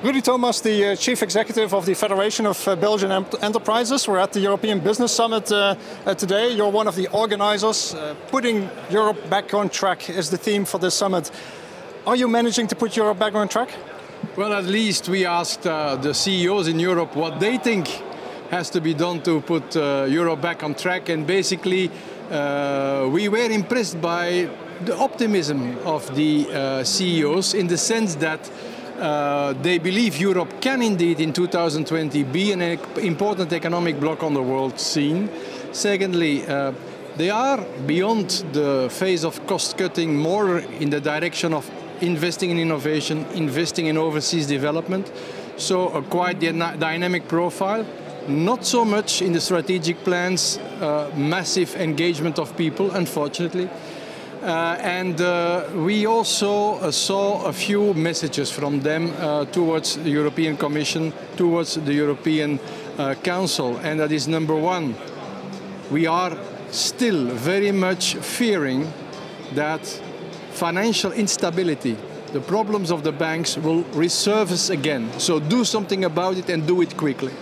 Rudi Thomaes, the Chief Executive of the Federation of Belgian Enterprises. We're at the European Business Summit today. You're one of the organizers. Putting Europe back on track is the theme for this summit. Are you managing to put Europe back on track? Well, at least we asked the CEOs in Europe what they think has to be done to put Europe back on track. And basically, we were impressed by the optimism of the CEOs in the sense that they believe Europe can indeed in 2020 be an important economic bloc on the world scene. Secondly, they are beyond the phase of cost cutting, more in the direction of investing in innovation, investing in overseas development. So a quite dynamic profile. Not so much in the strategic plans, massive engagement of people, unfortunately. We also saw a few messages from them towards the European Commission, towards the European Council. And that is number one, we are still very much fearing that financial instability, the problems of the banks will resurface again. So do something about it and do it quickly.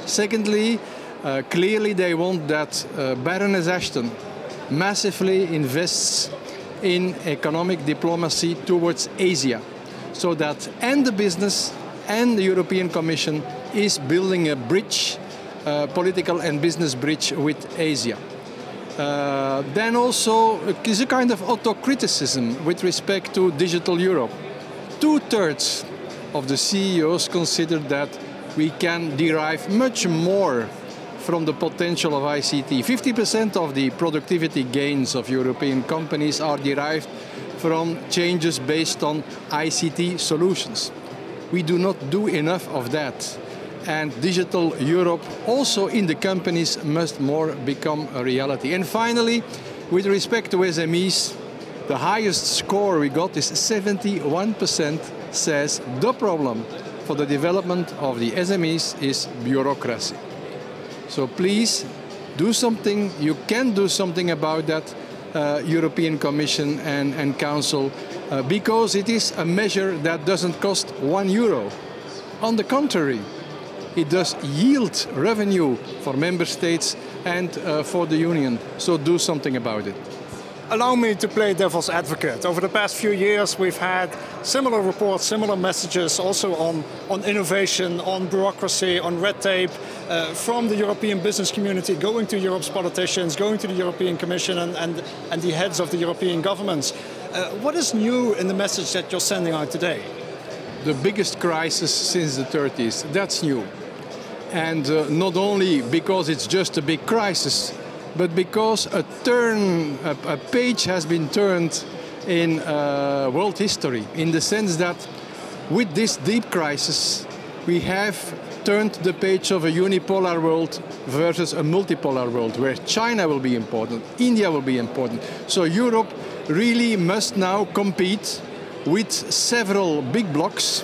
Secondly, clearly they want that Baroness Ashton massively invests in economic diplomacy towards Asia, so that and the business and the European Commission is building a bridge, political and business bridge with Asia. Then also is a kind of autocriticism with respect to digital Europe. 2/3 of the CEOs consider that we can derive much more from the potential of ICT. 50% of the productivity gains of European companies are derived from changes based on ICT solutions. We do not do enough of that. And digital Europe also in the companies must more become a reality. And finally, with respect to SMEs, the highest score we got is 71% says the problem for the development of the SMEs is bureaucracy. So please do something. You can do something about that, European Commission and Council, because it is a measure that doesn't cost €1. On the contrary, it does yield revenue for member states and for the Union. So do something about it. Allow me to play devil's advocate. Over the past few years, we've had similar reports, similar messages also on innovation, on bureaucracy, on red tape, from the European business community, going to Europe's politicians, going to the European Commission and the heads of the European governments. What is new in the message that you're sending out today? The biggest crisis since the 30s, that's new. And not only because it's just a big crisis, but because a page has been turned in world history, in the sense that with this deep crisis, we have turned the page of a unipolar world versus a multipolar world, where China will be important, India will be important. So Europe really must now compete with several big blocs,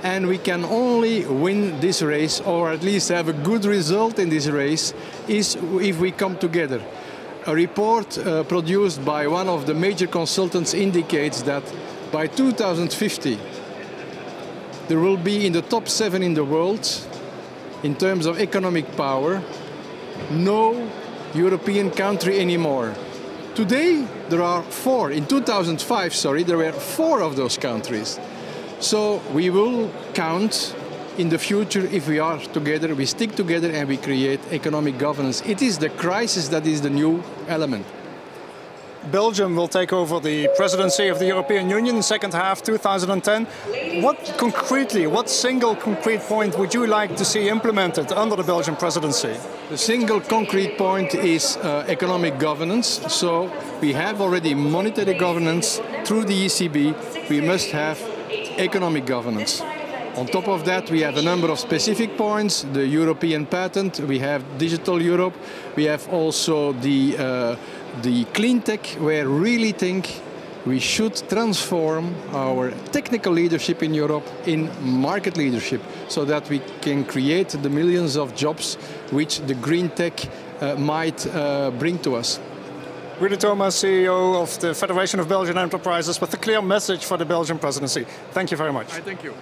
and we can only win this race, or at least have a good result in this race, is if we come together. A report produced by one of the major consultants indicates that by 2050, there will be in the top 7 in the world, in terms of economic power, no European country anymore. Today, there are 4. In 2005, sorry, there were 4 of those countries. So we will count in the future if we are together, we stick together and we create economic governance. It is the crisis that is the new element. Belgium will take over the presidency of the European Union in second half 2010. What single concrete point would you like to see implemented under the Belgian presidency? The single concrete point is economic governance. So we have already monetary governance through the ECB. We must have economic governance. On top of that, we have a number of specific points, the European patent, we have digital Europe, we have also the clean tech, where we really think we should transform our technical leadership in Europe in market leadership, so that we can create the millions of jobs which the green tech might bring to us. Rudi Thomaes, CEO of the Federation of Belgian Enterprises, with a clear message for the Belgian presidency. Thank you very much. Thank you.